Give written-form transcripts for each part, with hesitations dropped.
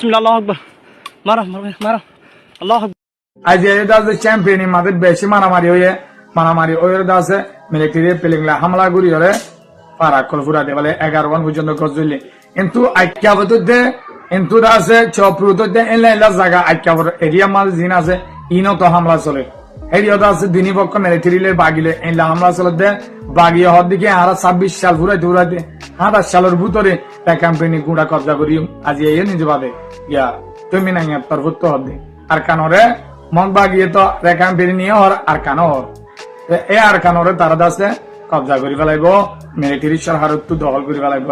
বিসমিল্লাহ, আল্লাহু আকবার। মারো মারো মারো, আল্লাহু আকবার। আজ এটা যে চ্যাম্পিয়ন মাদের বেশি মারামারি ওই আছে মিলিটারি প্লেনগুলা হামলা করি হলে পারাকল ফুরাতে বলে 11 জন পর্যন্ত গজলি কিন্তু আইক্যাবতে কিন্তু আছে চপ্রুতে এলা জায়গা আইক্যাবর এরিয়া মাল জিন আছে ইনত হামলা চলে এরিয়াটা আছে দিনী পক্ষ মিলিটারিলে বাগিলে এলা হামলা চলে দে বাগিয়ে হর দিকে আর 26 সাল ফুরাইতে 28 সালের ভিতরে তা কোম্পানি গুড়া কবজা করি আজ এই নিজে বাদে ইয়া তুমি নাই তোর ভুত্ত হদি আর কানরে মগ বাগিয়ে তো রেখাম ফিরে নিয়ে হর আর কানো হর এ আর কানরে তারা দাসে কবজা করি ফেলাইব মিলিটারি সরকার তো দখল করি ফেলাইব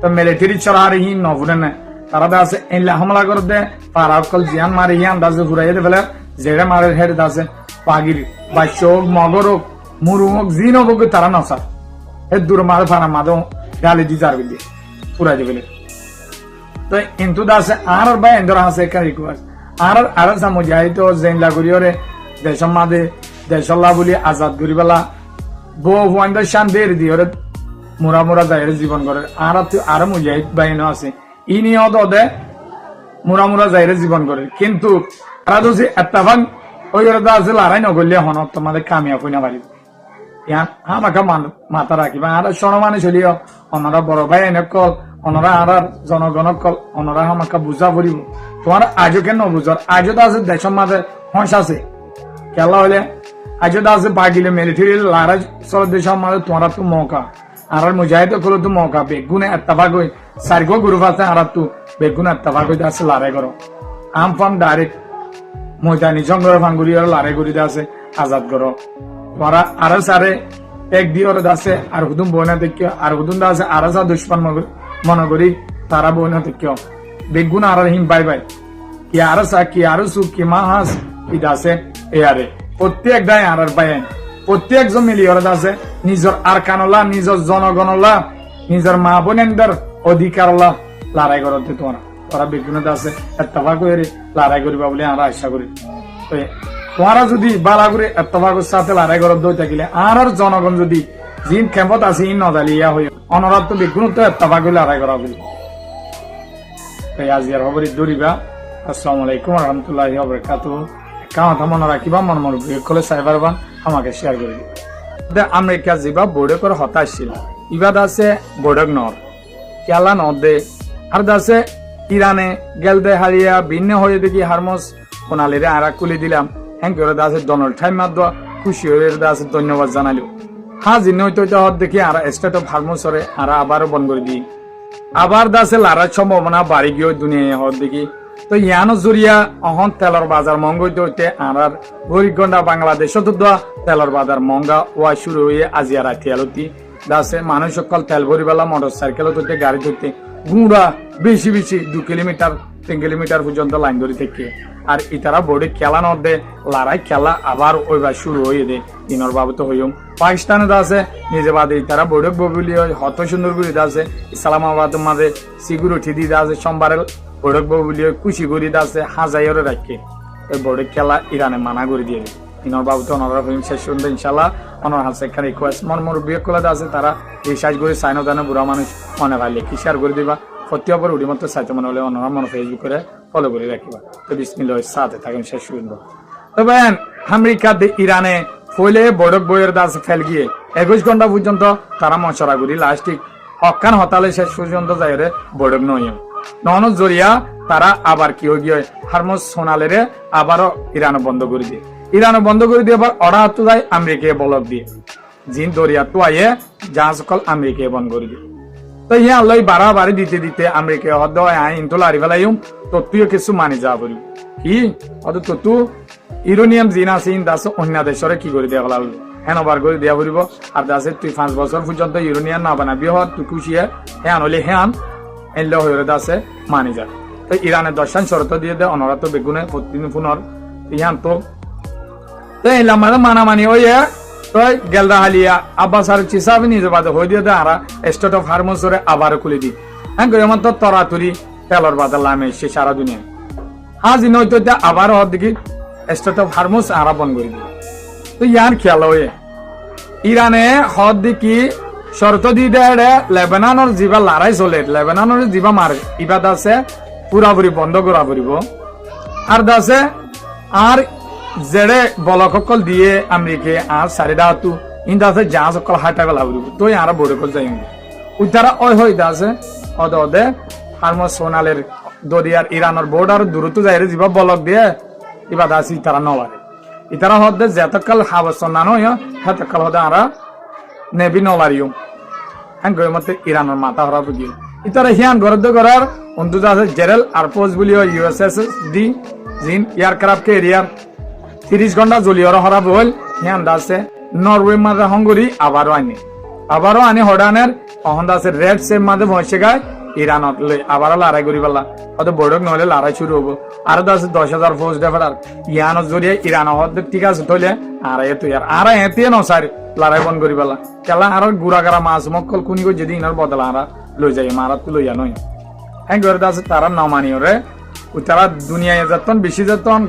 তো মিলিটারি সরকার হি নভুরে না তারা দাসে এলা হামলা করে দে পারাকল জিয়ান মারি হিয়ান দাসে ঘুরাইয়ে দে ফেলে জেরে মারে হেড দাসে পাগির বাচ্চোক মগরক মুরুমক জিন হোক তারা নসা হে দূর মারে ফানা মাদো গালি দি যার বিদে পুরা দি ফেলে তো কিন্তু দাসে আর ভাই এন্দর আছে কা রিকোয়েস্ট আর মুজাহিদ জেন লাগুরিয়রে দেশম মাদে দেশল্লা বলি আজাদ করিবেলা বউ হুয়াইন্দা শান দের দিয়রে মুরা যাইরে জীবন করে আর মুজাহিদ বাহিন আছে ইনি অদে মুরা যাইরে জীবন করে কিন্তু তারা যদি এত্তাফাক ওই আছে লড়াই নগরলে হন তোমাদের কামিয়াব হই না পারিব ইয়ান আমাকে মাথা রাখিবা আর সনমানে চলিও ওনারা বড় ভাই এনে কল ওনারা আর জনগণ কল ওনারা আমাকে বুঝা পড়িব তোমার আজও কেন বুঝার আজও তো আছে দেশের মাঝে হংস আছে খেলা হলে আজও তো আছে বাগিলে মিলিটারি লড়াই চলে দেশের মাঝে তোমার তো মৌকা আর মুজাহিদ করলো তো মৌকা বেগুনে এত্তাফাক হই সার্গো গ্রুপ আছে আর তো বেগুনে এত্তাফাক হইতে আছে লড়াই করো আম ফাম ডাইরেক্ট ময়দানি জঙ্গল ভাঙ্গুরি আর লড়াই করিতে আছে আজাদ করো তোমারা আর সারে এক দিয়ে আছে আর হুদুম বইনা দেখিও আর হুদুম দা আছে আর দুশ্মন মনে করি তারা বইনা দেখিও বেগুন আর হিম বাই কি আর কি আর সু কি মাহাস কি দাসে এয়ারে প্রত্যেক দায় আর বাইন প্রত্যেকজন মিলি ওরা আছে নিজের আর কানলা নিজের জনগণলা নিজের মা বোনেন্দ্র অধিকারলা লড়াই করতে তোমরা ওরা বেগুন আছে এত্তফাক করে লড়াই করিবা বলে আমরা আশা করি তোমরা যদি বালা করে এত্তফাকের সাথে লড়াই করত দই থাকিলে আর জনগণ যদি জিন খেমত আছে ইন নজালিয়া হয়ে অনরাত তো বেগুন তো এত্তফাক লড়াই করা বলি আজিয়ার খবর দৌড়িবা আসসালামু আলাইকুম রহমতুল্লাহি ওয়াবারাকাতুহু কামতা মনে রাখিবা মন কলে সাইবারবান আমাকে শেয়ার করে দিবা আমেরিকা যাবা বোর্ডে করে হতাশ ছিল ইবাদ আছে বোর্ডক নর কেলা নদে আর দাসে ইরানে গেলদে হারিয়া ভিন্ন হয়ে দেখি হারমোস কোনালিরে আরা কুলি দিলাম হ্যাঁ করে দাসে ডোনাল্ড ট্রাম্প মাদ খুশি হয়ে দাসে ধন্যবাদ জানালো হ্যাঁ জিন্ন হইতে হত দেখি আর স্টেট অফ হারমোসরে আর আবারও বন্ধ করে দিই আবার দাসে লড়ার সম্ভাবনা বাড়ি গিয়ে দুনিয়া হওয়ার দেখি তো ইয়ানো জরিয়া অহন তেলর বাজার মঙ্গইতে হইতে আর গরিবগন্ডা বাংলাদেশত তেলর বাজার মঙ্গা ওয়া শুরু হয়ে আজিয়া রাতি আলতি দাসে মানুষ সকল তেল ভরিবেলা মোটর সাইকেল হইতে গাড়ি ধরতে গুঁড়া বেশি 2 কিলোমিটার 3 কিলোমিটার পর্যন্ত লাইন ধরে থেকে আর ইতারা বোর্ডে খেলা নদে লড়াই খেলা আবার ওইবার শুরু হয়ে দে ইনর বাবু তো হইম পাকিস্তানে আছে নিজে বাদে ইতারা বোর্ডে ববুলি হত সুন্দর করে আছে ইসলামাবাদ মাঝে সিকিউরিটি দিয়ে আছে সোমবারে বোর্ডক ববুলি খুশি করে আছে হাজাইরে রাখে এই বোর্ডে খেলা ইরানে মানা করে দিয়ে ইনর বাবু তো অনরা হইম শেষ সুন্দর ইনশাল্লাহ অনর হাসে এখানে রিকোয়েস্ট মন বিয়ে কলা আছে তারা রিসার্চ করে সাইন দানে বুড়া মানুষ মনে ভাই লেখি শেয়ার করে দিবা প্রত্যেকবার উড়ি মতো সাইতে মনে হলে অন্যরা মনে ফেসবুক করে ফলো করে রাখিবা তো বিসমিল্লাহ সাথে থাকুন শেষ সুন্দর তো বেন আমেরিকা ইরানে ফলে বড়ক বইয়ের দাস ফেল গিয়ে 21 ঘন্টা পর্যন্ত তারা মশরা করি লাস্টিক অকান হতালে শেষ পর্যন্ত যাইরে বড়ক নয় নন জরিয়া তারা আবার কি হয়ে গিয়ে হারমোস সোনালেরে আবারও ইরানও বন্ধ করে দিয়ে আবার অর্ডার হাত যায় আমেরিকায় বলক দিয়ে জিন দরিয়া তো আইয়ে জাহাজ সকল আমেরিকায় বন্ধ করে দিয়ে তো ইয়া আল্লাহ বাড়াবাড়ি দিতে আমেরিকা হদ ইনতো লারি ফেলাইম তো তুইও কিছু মানি যা বলি কি অত তো তু ইউরেনিয়াম জিন আছে ইন দাস অন্য দেশরে কি করে দেওয়া ফেলাল হ্যাঁ বার করে দেওয়া বলিব আর দাসে তুই 5 বছর পর্যন্ত ইউরেনিয়াম না বানাবি হত তুই খুশিয়ে হ্যাঁ হলে হ্যাঁ এনলে হয়ে দাসে মানি যা তো ইরানের দর্শন শরত দিয়ে দে অনরা তো বেগুনে প্রতিদিন পুনর ইয়ান তো এলাম মানামানি ওই তই গেলদা হালিয়া আব্বাস আর চিসাবি নিজে বাদে হয়ে দিয়ে দে আরা স্টেট অফ হারমোসরে আবার খুলে দি হ্যাঁ আমার তো তরাতুরি তেলর বাদে লামে সে সারা দুনিয়া হাজি নয়তো আবার হর দেখি স্টেট অফ হারমোস আরা বন্ধ করে দি তো ইয়ার খেয়াল হয়ে ইরানে হদ দেখি শর্ত দি দেয় লেবাননের জিবা লড়াই চলে লেবাননের জিবা মারে ইবাদ আছে পুরাপুরি বন্ধ করা পড়িব আর দাসে আর জেড়ে বলকল দিয়ে আমেরিকে আর সারি দাতু ইন দাসে জাহাজ সকল হাইটা গলা পড়িব তো আর বড় কল যাই উতারা ওই হই দাসে অদ অদে হারমো সোনালের দরিয়ার ইরানের বর্ডার দূরত্ব যাইরে যিবা বলক দিয়ে ইবা দাসি তারা নলারে ইতারা হদে যেতকাল হাবস না নয় হেতকাল হদে আরা নেবি নলারিও হ্যাঁ গই মতে ইরানের মাথা হরা বুঝি ইতারা হিয়ান গরদ করার অন্তত আছে জেরাল আরপোজ বলিও ইউএসএস ডি জিন এয়ারক্রাফট ক্যারিয়ার 30 ঘন্টা জলিয়র হরা বল হিয়ান দাসে নরওয়ে মাঝে হঙ্গরি আবারও আনি হডানের অহন দাসে রেড সেম মাঝে ভয়সে গায় ইরানত লই আবারও লড়াই করি পারলা হয়তো বড়ক নহলে লড়াই শুরু হবো আর দাসে 10,000 ফৌজ ডেফার ইয়ানত জরিয়ে ইরান হদ ঠিক আছে তৈলে আর এত ইয়ার আর এতে নসার লড়াই বন করি পারলা কেলা আর গুড়াগারা মাছ মক্কল কুনি গো যদি ইনার বদলা আর লই যাই মারাত লইয়া নয় হ্যাঁ করে দাসে তারা নমানিও রে তারা দুনিয়ায় যতন বেশি যতন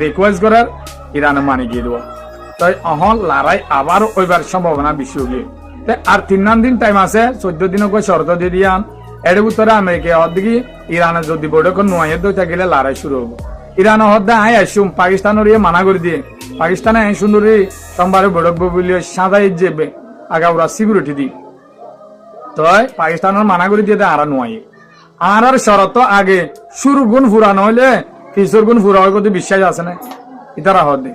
রিকোয়েস্ট করার ইরানে মানি গিয়ে দেবো তাই অহন লড়াই আবার ওইবার সম্ভাবনা বেশি হয়ে আর 3 দিন টাইম আছে 14 দিন শর্ত দিয়ে দিয়ান এর উত্তরে আমেরিকা হদ্দিকে ইরানের যদি বড় কোন নয় দইটা গেলে লড়াই শুরু হবো ইরান হদ্দা আই আসুম পাকিস্তানের ইয়ে মানা করে দিয়ে পাকিস্তানে আই সুন্দরী সোমবারে বড়কবো বলে সাদা যাবে আগা ওরা সিকিউরিটি দি তো পাকিস্তানের মানা করে দিয়ে আর নয় আর শরত আগে শুরু গুণ ফুরানো হইলে পিছর গুণ ফুরা হয় কিন্তু বিশ্বাস আছে না ইতারা হদ্দে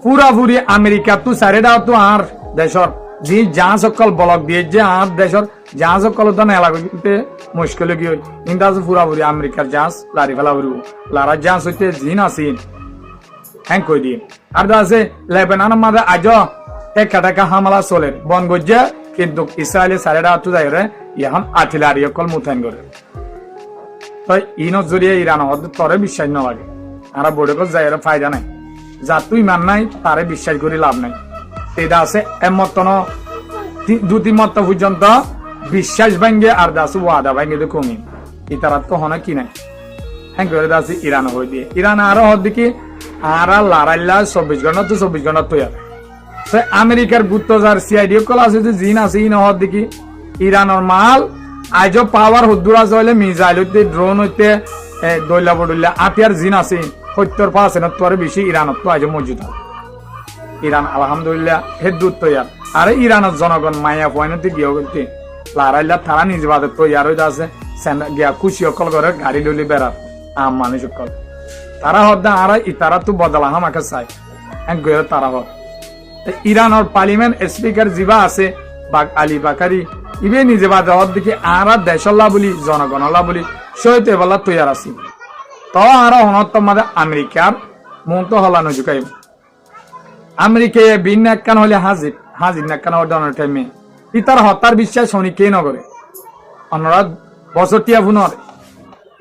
পুরাপুরি আমেরিকা তো সারে দাও তো আর দেশর যে জাহাজ সকল বলক দিয়ে যে আর দেশের জাহাজ সকল তো এলাকাতে মুশকিল কি হয় কিন্তু আজ পুরাপুরি আমেরিকার জাহাজ লারি ফেলা ফুরব লারা জাহাজ হইতে জিন আসিন হ্যাঁ কই দিন আর আছে লেবাননের মাঝে আজ টাকা হামলা চলে বন গজ্জা কিন্তু ইসরায়েলের সারেডা তো যাই রে এখন আর্টিলারি সকল মুথাইন করে তাই ইনত জরিয়ে ইরান তরে বিশ্বাস না লাগে আর বড় যাই ফায়দা নাই যা তুই মান নাই তারে বিশ্বাস করে লাভ নাই এটা আছে এমতন 2-3 মত পর্যন্ত বিশ্বাস ভাঙ্গে আর দাসু ওয়াদা ভাঙ্গে তো কমি ইতারা তো হনা কি নাই হ্যাঁ করে দাসি ইরান হয়ে দিয়ে ইরান আরো হদ্দিকে আর লড়াইলা 24 ঘন্টা তো 24 ঘন্টা তৈরি সে আমেরিকার গুপ্তচর সিআইডি কল আছে যে জিন আছে ইন হদ্দিকে ইরানের মাল আজও পাওয়ার হদ্দুরা চলে মিসাইল হইতে ড্রোন হইতে দইলা বডুল্লা আতিয়ার জিন আছে 70% তোর বেশি ইরানত তো আজ মজুদ ইরান আলহামদুলিল্লাহ হেদুত তৈয়ার আরে ইরানের জনগণ মায়া পয়নতে গিয়ে করতে লড়াইলা তারা নিজ বাদে তৈয়ার হইতে আছে গিয়া খুশি অকল করে গাড়ি লইলে বেড়ার আম মানুষ অকল তারা হদ্দা আর ইতারা তো বদলা আমাকে চাই গিয়ে তারা হদ ইরানের পার্লিমেন্ট স্পিকার জিবা আছে বাগ আলী বাকারি ইবে নিজে বাদে হদ দেখি আর দেশল্লা বলি জনগণল্লা বলি সইতে বলা তৈয়ার আছি তো আর অনত্তম মাদে আমেরিকার মন তো হলানো ঝুঁকাইব আমেরিকায় বিন নাক্কান হলে হাজির নাক্কান হওয়ার টাইমে ইতার হত্যার বিশ্বাস হনি কে নগরে অন্যরা বছরটিয়া ভুনর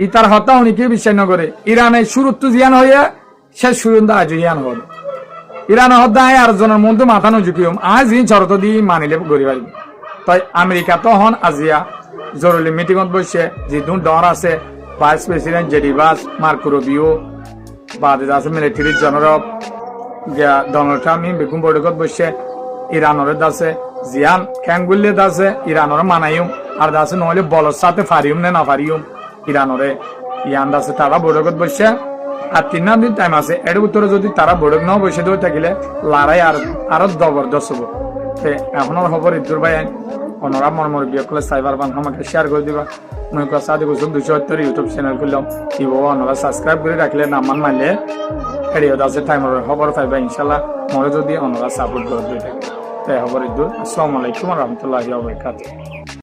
ইতার হত্যা হনি কে বিশ্বাস নগরে ইরানে শুরুত্ব জিয়ান হইয়া শেষ সুরন্দা আজ জিয়ান হল ইরানে হত্যা আয় আর জনের মন তো মাথা নজুকিম আজ ইন শরত দিয়ে মানিলে গড়ি পারিব তাই আমেরিকা তো হন আজিয়া জরুরি মিটিংত বসে যে ডর আছে ভাইস প্রেসিডেন্ট জেডি বাস মার্কো রুবিও বাদে আছে মিলিটারি জেনারেল ডোনাল্ড ট্রাম্প বেগুন বৈঠকত বসে ইরানের দাসে জিয়ান খ্যাংগুল্লে দাসে ইরানের মানাইম আর দাসে নহলে বলর সাথে ফারিম না ফারিম ইরানরে ইয়ান দাসে তারা বৈঠকত বসে আর 3 দিন টাইম আছে এর উত্তরে যদি তারা বৈঠক না বসে দিয়ে থাকিলে লড়াই আরো জবরদস্ত হবো এখন খবর ইদুর ভাই ওনারা মরমর বিয়ে করলে সাইবার বান আমাকে শেয়ার করে দিবা মনে কর 270 ইউটিউব চ্যানেল খুললাম ইব ওনারা সাবস্ক্রাইব করে রাখলে নামান মারলে এরিয়া দাসে টাইমের খবর পাইবা ইনশাল্লাহ মনে যদি ওনারা সাপোর্ট করে দিয়ে থাকে তাই খবর ইদুর আসসালামু আলাইকুম ওয়া রাহমাতুল্লাহি ওয়া বারাকাতুহু।